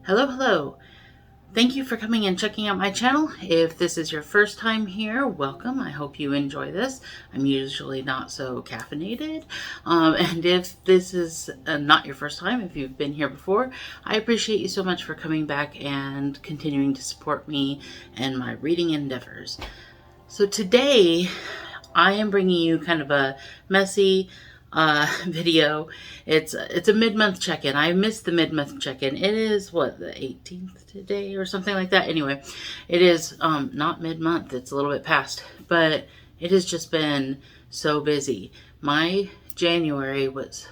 Hello, hello. Thank you for coming and checking out my channel. If this is your first time here, welcome. I hope you enjoy this. I'm usually not so caffeinated. And if this is not your first time, if you've been here before, I appreciate you so much for coming back and continuing to support me and my reading endeavors. So today, I am bringing you kind of a messy video. It's a mid-month check-in. I missed the mid-month check-in. It is what, the 18th today or something like that. Anyway, it is not mid-month. It's a little bit past, but it has just been so busy. My January was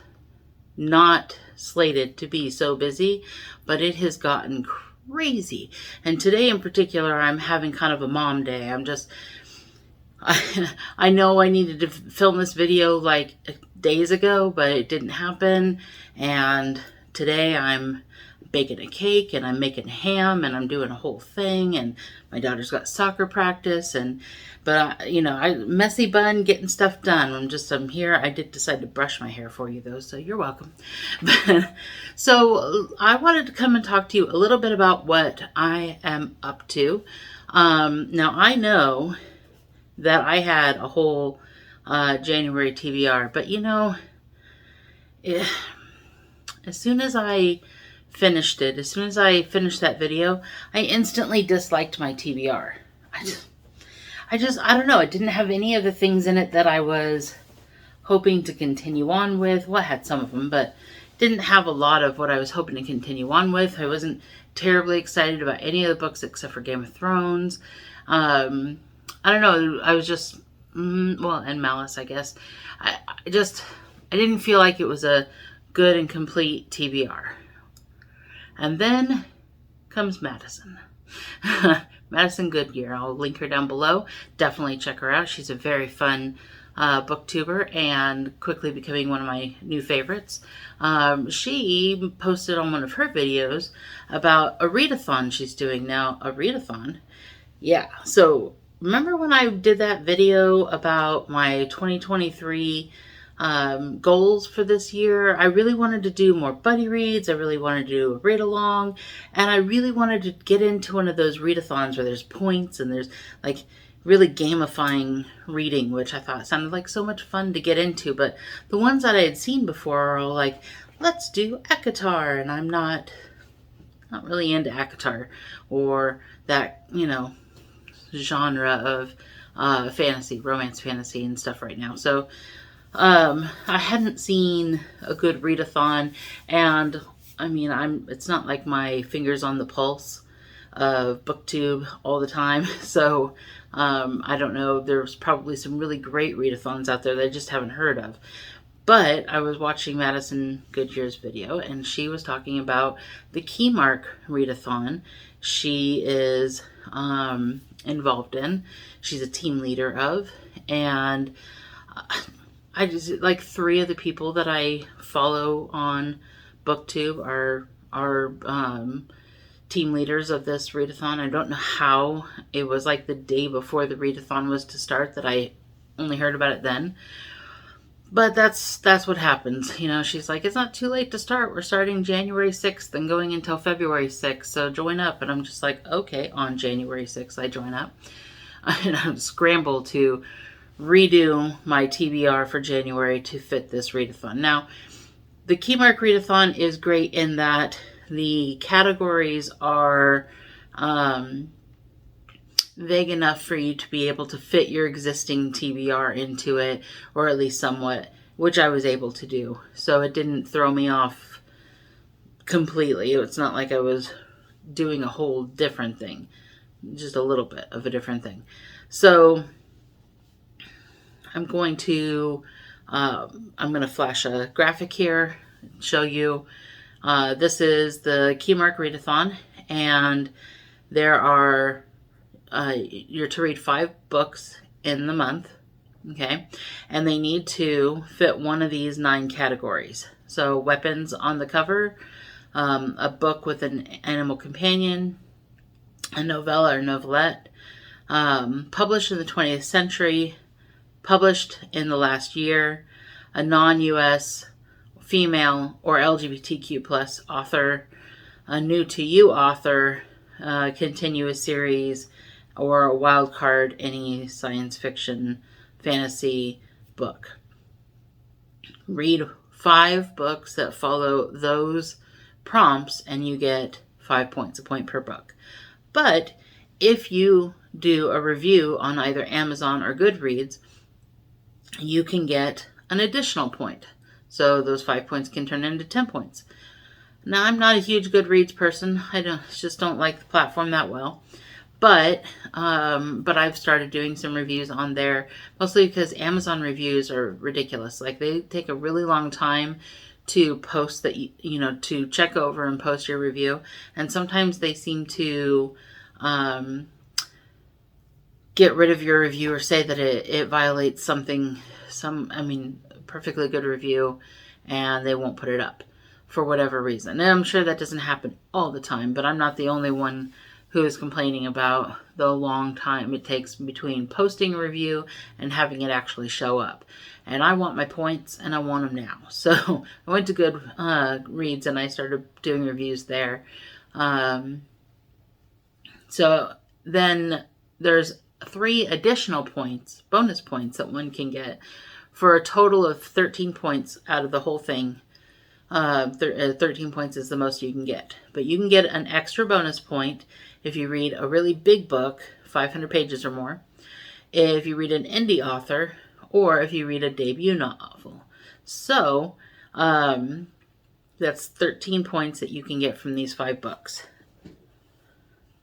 not slated to be so busy, but it has gotten crazy. And today in particular, I'm having kind of a mom day. I know I needed to film this video like days ago, but it didn't happen. And today I'm baking a cake and I'm making ham and I'm doing a whole thing. And my daughter's got soccer practice. But messy bun, getting stuff done. I'm here. I did decide to brush my hair for you though, so you're welcome. So I wanted to come and talk to you a little bit about what I am up to. Now I know that I had a whole January TBR, but as soon as I finished that video, I instantly disliked my TBR. I don't know, it didn't have any of the things in it that I was hoping to continue on with. Well, I had some of them, but didn't have a lot of what I was hoping to continue on with. I wasn't terribly excited about any of the books except for Game of Thrones. I don't know, I was just, and Malice, I guess. I didn't feel like it was a good and complete TBR. And then comes Madison. Madison Goodyear. I'll link her down below. Definitely check her out. She's a very fun booktuber and quickly becoming one of my new favorites. She posted on one of her videos about a read-a-thon she's doing. Now, a read-a-thon? Yeah, so remember when I did that video about my 2023 goals for this year? I really wanted to do more buddy reads. I really wanted to do a read along. And I really wanted to get into one of those readathons where there's points and there's like really gamifying reading, which I thought sounded like so much fun to get into. But the ones that I had seen before are all like, let's do ACOTAR. And I'm not really into ACOTAR or that, genre of fantasy, romance fantasy and stuff right now. So I hadn't seen a good readathon, and I mean, it's not like my fingers on the pulse of booktube all the time. So I don't know, there's probably some really great readathons out there that I just haven't heard of. But I was watching Madison Goodyear's video, and she was talking about the Keymark readathon she is involved in. She's a team leader of, and I just like 3 of the people that I follow on BookTube are team leaders of this readathon. I don't know how it was like the day before the readathon was to start that I only heard about it then. But that's what happens. She's like, it's not too late to start. We're starting January 6th and going until February 6th. So join up. And I'm just like, okay, on January 6th, I join up. And I scramble to redo my TBR for January to fit this readathon. Now, the Keymark readathon is great in that the categories are vague enough for you to be able to fit your existing TBR into it, or at least somewhat, which I was able to do. So it didn't throw me off completely. It's not like I was doing a whole different thing, just a little bit of a different thing. So I'm going to flash a graphic here, show you. This is the Keymark readathon, and there are you're to read 5 books in the month, okay? And they need to fit one of these 9 categories. So weapons on the cover, a book with an animal companion, a novella or novelette, published in the 20th century, published in the last year, a non-US female or LGBTQ plus author, a new to you author continue a series or a wild card any science fiction, fantasy book. Read 5 books that follow those prompts and you get 5 points, a point per book. But if you do a review on either Amazon or Goodreads, you can get an additional point. So those 5 points can turn into 10 points. Now, I'm not a huge Goodreads person. I just don't like the platform that well. But I've started doing some reviews on there, mostly because Amazon reviews are ridiculous. Like, they take a really long time to post that, to check over and post your review. And sometimes they seem to get rid of your review or say that it violates perfectly good review, and they won't put it up for whatever reason. And I'm sure that doesn't happen all the time, but I'm not the only one who is complaining about the long time it takes between posting a review and having it actually show up. And I want my points, and I want them now. So I went to Goodreads and I started doing reviews there. So then there's 3 additional points, bonus points, that one can get for a total of 13 points out of the whole thing. 13 points is the most you can get. But you can get an extra bonus point if you read a really big book, 500 pages or more, if you read an indie author, or if you read a debut novel. So that's 13 points that you can get from these 5 books.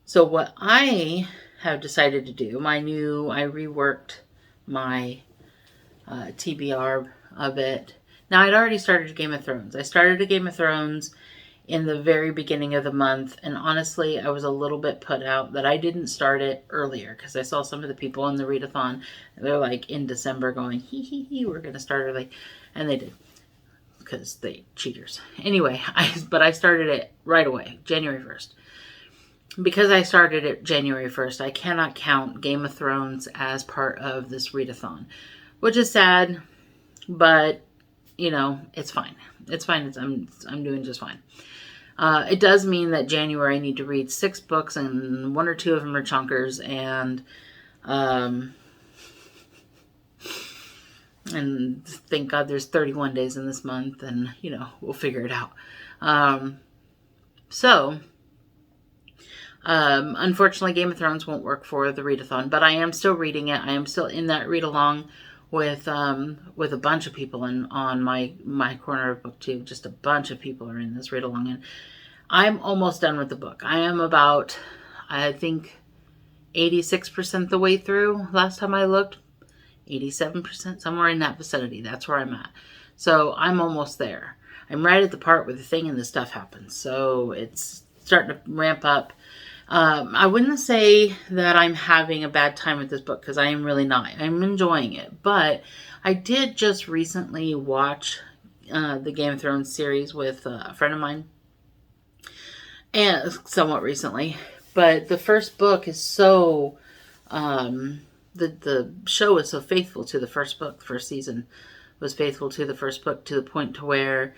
So what I have decided to do, I reworked my TBR a bit. Now, I'd already started Game of Thrones. I started a Game of Thrones in the very beginning of the month, and honestly, I was a little bit put out that I didn't start it earlier, because I saw some of the people in the Read-a-thon, they're like in December going, we're going to start early, and they did, because they cheaters. Anyway, I started it right away, January 1st. Because I started it January 1st, I cannot count Game of Thrones as part of this Read-a-thon, which is sad, but it's fine. It's fine. I'm doing just fine. It does mean that January I need to read 6 books, and 1 or 2 of them are chunkers, and thank God there's 31 days in this month, and we'll figure it out. Unfortunately, Game of Thrones won't work for the readathon, but I am still reading it. I am still in that read along with a bunch of people on my corner of booktube. Just a bunch of people are in this read along, and I'm almost done with the book. I am about, I think, 86% the way through. Last time I looked, 87%, somewhere in that vicinity. That's where I'm at. So I'm almost there. I'm right at the part where the thing and the stuff happens. So it's starting to ramp up. I wouldn't say that I'm having a bad time with this book, because I am really not. I'm enjoying it. But I did just recently watch the Game of Thrones series with a friend of mine. And somewhat recently. But the first book is so... the show is so faithful to the first book. The first season was faithful to the first book, to the point to where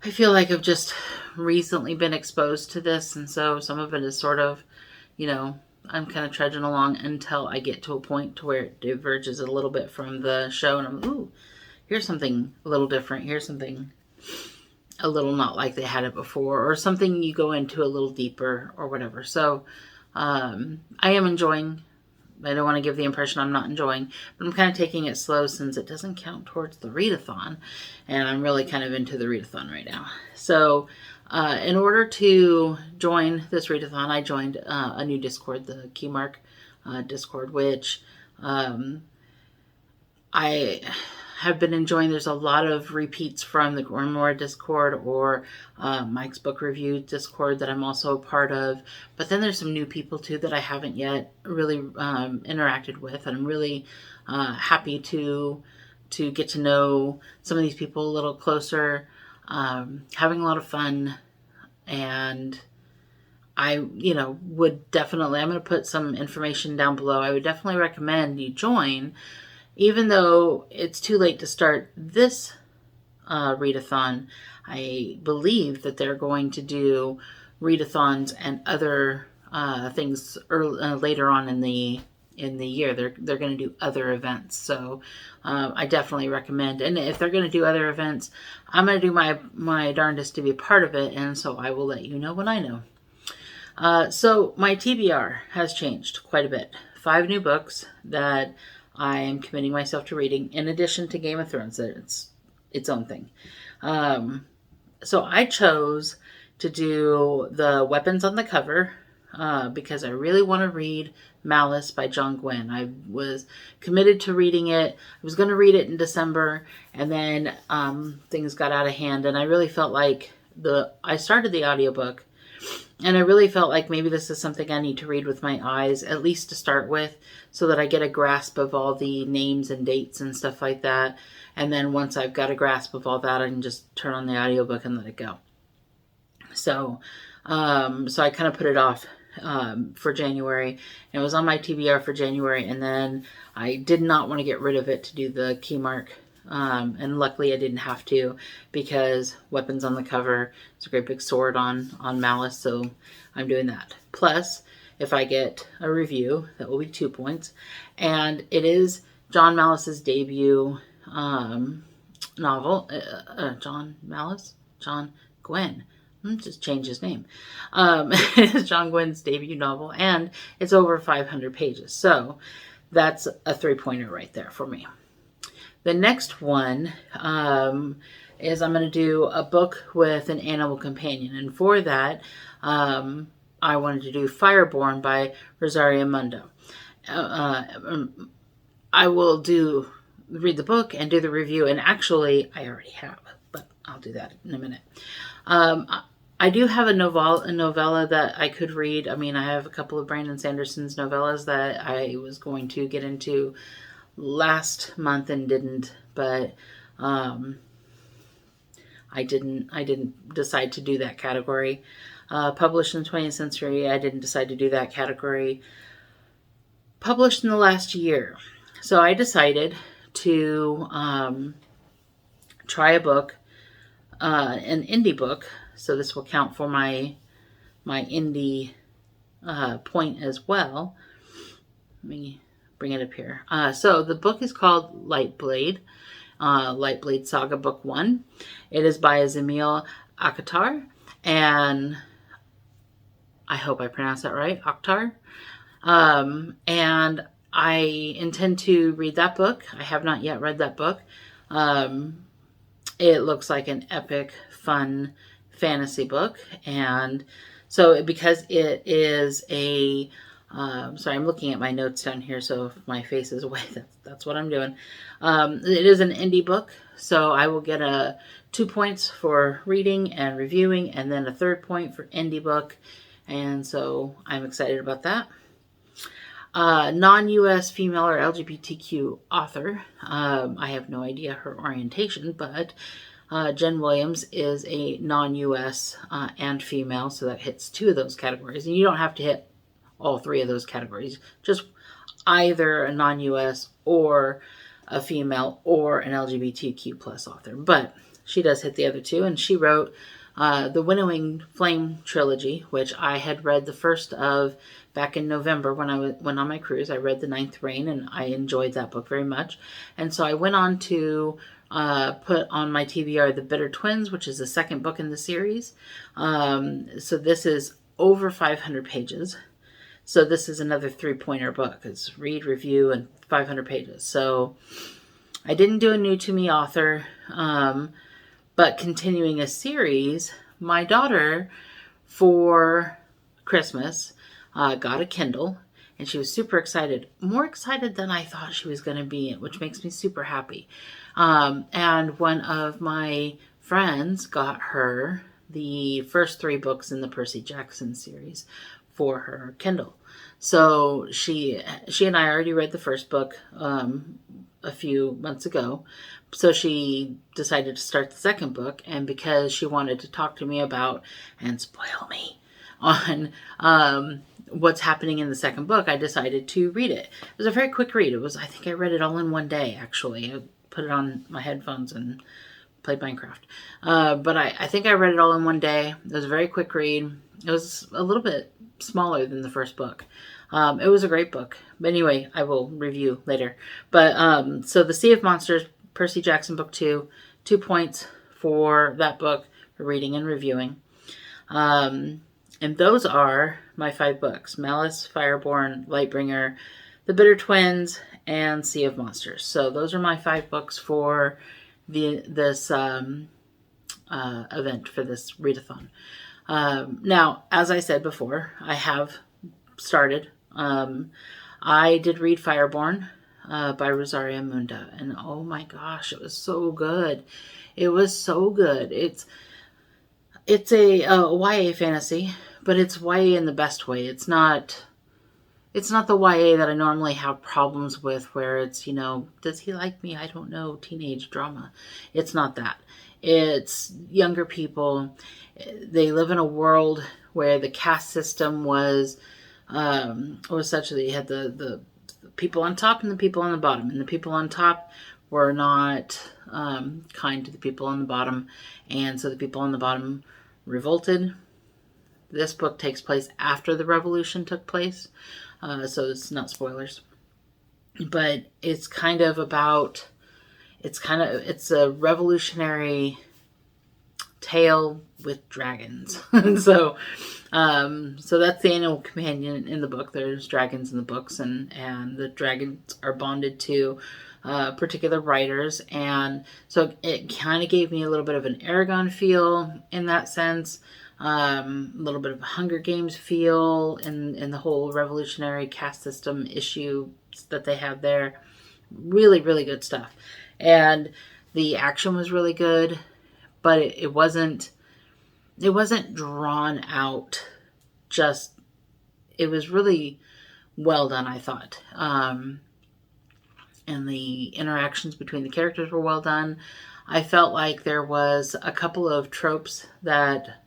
I feel like I've just recently been exposed to this, and so some of it is sort of, I'm kind of trudging along until I get to a point to where it diverges a little bit from the show, and I'm, here's something a little different, here's something a little not like they had it before, or something you go into a little deeper, or whatever. So, I am enjoying. I don't want to give the impression I'm not enjoying, but I'm kind of taking it slow since it doesn't count towards the readathon, and I'm really kind of into the readathon right now. So in order to join this readathon, I joined a new Discord, the Keymark Discord, which I have been enjoying. There's a lot of repeats from the Grimoire Discord or Mike's Book Review Discord that I'm also a part of. But then there's some new people too that I haven't yet really interacted with. And I'm really happy to get to know some of these people a little closer, having a lot of fun. And I, would definitely, I'm going to put some information down below. I would definitely recommend you join. Even though it's too late to start this readathon, I believe that they're going to do read-a-thons and other things later on in the year. They're going to do other events, so I definitely recommend. And if they're going to do other events, I'm going to do my darndest to be a part of it, and so I will let you know when I know. So my TBR has changed quite a bit. 5 new books that I am committing myself to reading, in addition to Game of Thrones. It's its own thing. So I chose to do the weapons on the cover because I really want to read Malice by John Gwynne. I was committed to reading it. I was going to read it in December, and then things got out of hand, and I really felt like I started the audiobook, and I really felt like maybe this is something I need to read with my eyes, at least to start with, so that I get a grasp of all the names and dates and stuff like that. And then once I've got a grasp of all that, I can just turn on the audiobook and let it go. So I kind of put it off for January. And it was on my TBR for January, and then I did not want to get rid of it to do the Keymark. And luckily I didn't have to, because weapons on the cover, it's a great big sword on Malice, so I'm doing that. Plus, if I get a review, that will be 2 points. And it is John Malice's debut novel. John Gwynne. Just change his name. It's John Gwynn's debut novel, and it's over 500 pages. So that's a 3-pointer right there for me. The next one is I'm going to do a book with an animal companion. And for that, I wanted to do Fireborn by Rosario Mundo. I will read the book and do the review. And actually, I already have, but I'll do that in a minute. I do have a novella that I could read. I mean, I have a couple of Brandon Sanderson's novellas that I was going to get into last month and didn't, but I didn't decide to do that category. Published in the 20th century, I didn't decide to do that category. Published in the last year. So I decided to try a book, an indie book. So this will count for my indie point as well. Let me bring it up here. So the book is called Lightblade, Lightblade Saga Book 1. It is by Zamil Akhtar, and I hope I pronounced that right, Akhtar. And I intend to read that book. I have not yet read that book. It looks like an epic, fun fantasy book, and so because it is a sorry, I'm looking at my notes down here, so if my face is away, that's what I'm doing. It is an indie book, so I will get 2 points for reading and reviewing, and then a 3rd point for indie book, and so I'm excited about that. Non-US female or LGBTQ author. I have no idea her orientation, but Jen Williams is a non-US and female, so that hits 2 of those categories. And you don't have to hit all 3 of those categories. Just either a non-US or a female or an LGBTQ plus author. But she does hit the other 2, and she wrote the Winnowing Flame trilogy, which I had read the first of back in November when I went on my cruise. I read The Ninth Reign, and I enjoyed that book very much. And so I went on to put on my TBR The Bitter Twins, which is the 2nd book in the series. So this is over 500 pages. So this is another 3-pointer book. It's read, review, and 500 pages. So I didn't do a new to me author, but continuing a series, my daughter for Christmas got a Kindle, and she was super excited. More excited than I thought she was going to be, which makes me super happy. And one of my friends got her the first 3 books in the Percy Jackson series for her Kindle. So she and I already read the first book a few months ago. So she decided to start the 2nd book, and because she wanted to talk to me about and spoil me on what's happening in the 2nd book, I decided to read it. It was a very quick read. I think I read it all in one day, actually. I put it on my headphones and played Minecraft. But I think I read it all in one day. It was a very quick read. It was a little bit smaller than the first book. It was a great book. But anyway, I will review later. But so The Sea of Monsters, Percy Jackson Book 2, 2 points for that book for reading and reviewing. And those are my 5 books: Malice, Fireborn, Lightbringer, The Bitter Twins, and Sea of Monsters. So those are my 5 books for this event, for this readathon. Now, as I said before, I have started. I did read Fireborn by Rosaria Munda, and oh my gosh, it was so good. It was so good. It's a YA fantasy, but it's YA in the best way. It's not the YA that I normally have problems with, where it's, does he like me? I don't know, teenage drama. It's not that. It's younger people. They live in a world where the caste system was such that you had the people on top and the people on the bottom. And the people on top were not kind to the people on the bottom. And so the people on the bottom revolted. This book takes place after the revolution took place. So it's not spoilers. But it's it's a revolutionary tale with dragons. So that's the annual companion in the book. There's dragons in the books, and the dragons are bonded to particular writers. And so it kind of gave me a little bit of an Aragon feel in that sense. A little bit of a Hunger Games feel in the whole revolutionary caste system issue that they have there. Really, really good stuff. And the action was really good, but it wasn't drawn out. It was really well done, I thought. And the interactions between the characters were well done. I felt like there was a couple of tropes that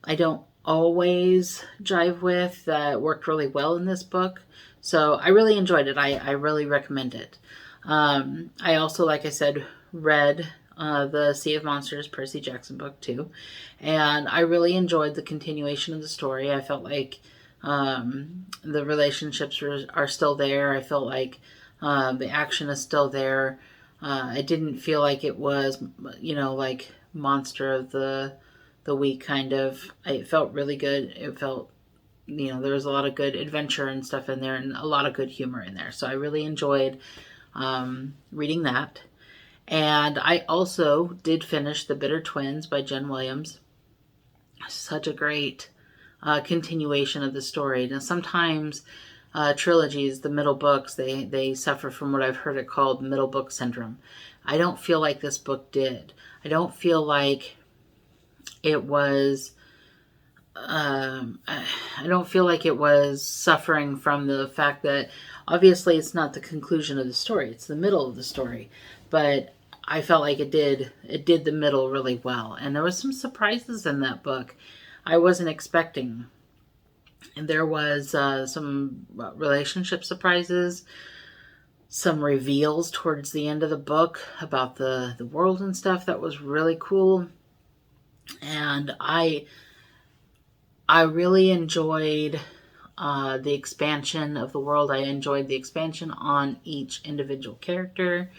I don't always jive with that worked really well in this book. So I really enjoyed it. I really recommend it. I also, like I said, read The Sea of Monsters, Percy Jackson Book 2. And I really enjoyed the continuation of the story. I felt like the relationships are still there. I felt like the action is still there. I didn't feel like it was, like Monster of the Week kind of. It felt really good. It felt, there was a lot of good adventure and stuff in there, and a lot of good humor in there. So I really enjoyed reading that. And I also did finish The Bitter Twins by Jen Williams. Such a great continuation of the story. Now, sometimes trilogies, the middle books, they suffer from what I've heard it called middle book syndrome. I don't feel like this book did. I don't feel like it was I don't feel like it was suffering from the fact that obviously it's not the conclusion of the story, it's the middle of the story. But I felt like it did the middle really well. And there was some surprises in that book I wasn't expecting. And there was some relationship surprises, some reveals towards the end of the book about the world and stuff that was really cool. And I really enjoyed the expansion of the world. I enjoyed the expansion on each individual character.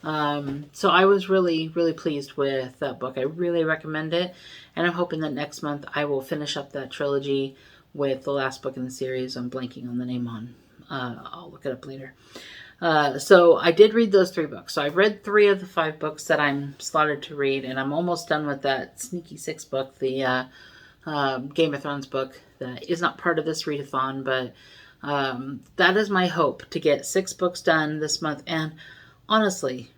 So I was really, really pleased with that book. I really recommend it. And I'm hoping that next month I will finish up that trilogy with the last book in the series. I'm blanking on the name on. I'll look it up later. So I did read those 3 books. So I've read 3 of the 5 books that I'm slotted to read. And I'm almost done with that sneaky 6th book, the Game of Thrones book that is not part of this readathon. But that is my hope, to get 6 books done this month. And honestly,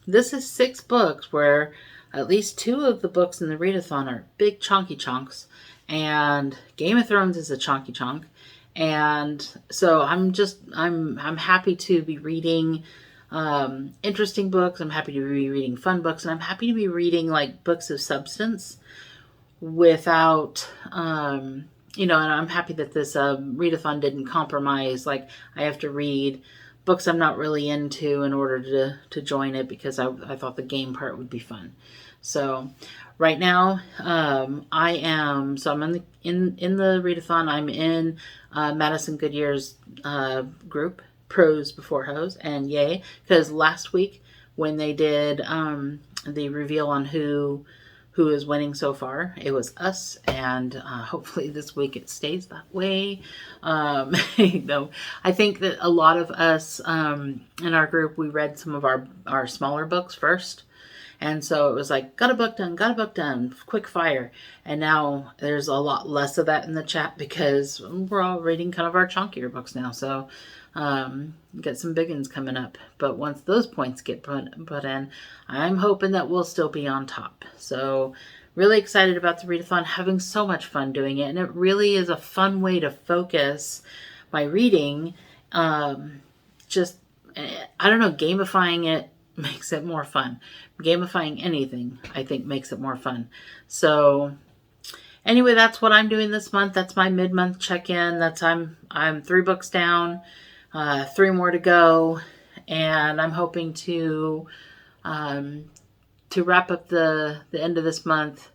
this is 6 books where at least 2 of the books in the readathon are big chunky chunks, and Game of Thrones is a chunky chunk. And so I'm happy to be reading interesting books. I'm happy to be reading fun books, and I'm happy to be reading like books of substance without and I'm happy that this readathon didn't compromise. Like, I have to read books I'm not really into in order to join it, because I thought the game part would be fun. So right now, I'm in the readathon. I'm in Madison Goodyear's group, Pros Before Hoes, and yay, because last week when they did the reveal on who is winning so far, it was us, and hopefully this week it stays that way. Though I think that a lot of us in our group, we read some of our smaller books first. And so it was like, got a book done, quick fire. And now there's a lot less of that in the chat, because we're all reading kind of our chunkier books now. So got some big ones coming up. But once those points get put in, I'm hoping that we'll still be on top. So really excited about the readathon, having so much fun doing it. And it really is a fun way to focus my reading. I don't know, gamifying it makes it more fun. Gamifying anything, I think, makes it more fun. So anyway, that's what I'm doing this month. That's my mid-month check-in. I'm 3 books down, 3 more to go, and I'm hoping to wrap up the end of this month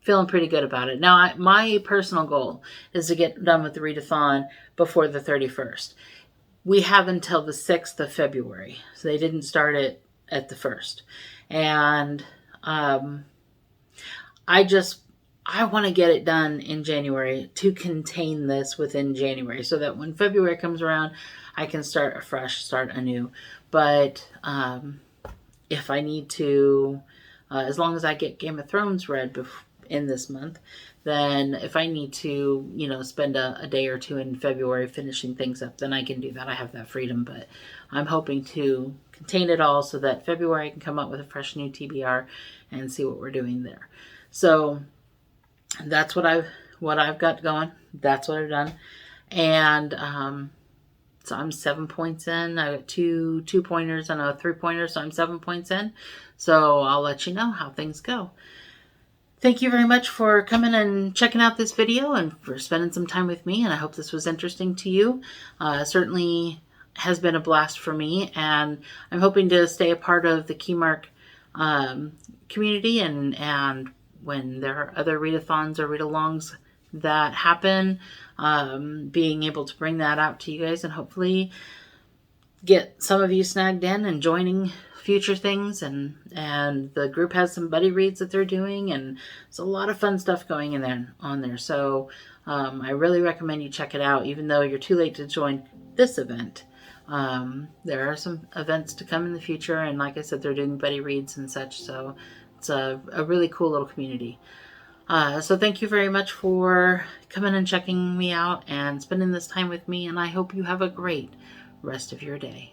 feeling pretty good about it. Now, my personal goal is to get done with the readathon before the 31st. We have until the 6th of February, so they didn't start it at the 1st. And I want to get it done in January to contain this within January, so that when February comes around, I can start afresh, start anew. But if I need to, as long as I get Game of Thrones read in this month, then if I need to, spend a day or 2 in February finishing things up, then I can do that. I have that freedom, but I'm hoping to contain it all so that February I can come up with a fresh new TBR and see what we're doing there. So that's what I've got going. That's what I've done. And so I'm 7 points in. I got two pointers and a 3-pointer, so I'm 7 points in. So I'll let you know how things go. Thank you very much for coming and checking out this video and for spending some time with me. And I hope this was interesting to you. Certainly has been a blast for me. And I'm hoping to stay a part of the Keymark community. And when there are other readathons or read-alongs that happen, being able to bring that out to you guys and hopefully get some of you snagged in and joining future things, and the group has some buddy reads that they're doing, and there's a lot of fun stuff going on there. So I really recommend you check it out, even though you're too late to join this event. There are some events to come in the future, and like I said, they're doing buddy reads and such, so it's a really cool little community. So thank you very much for coming and checking me out and spending this time with me, and I hope you have a great rest of your day.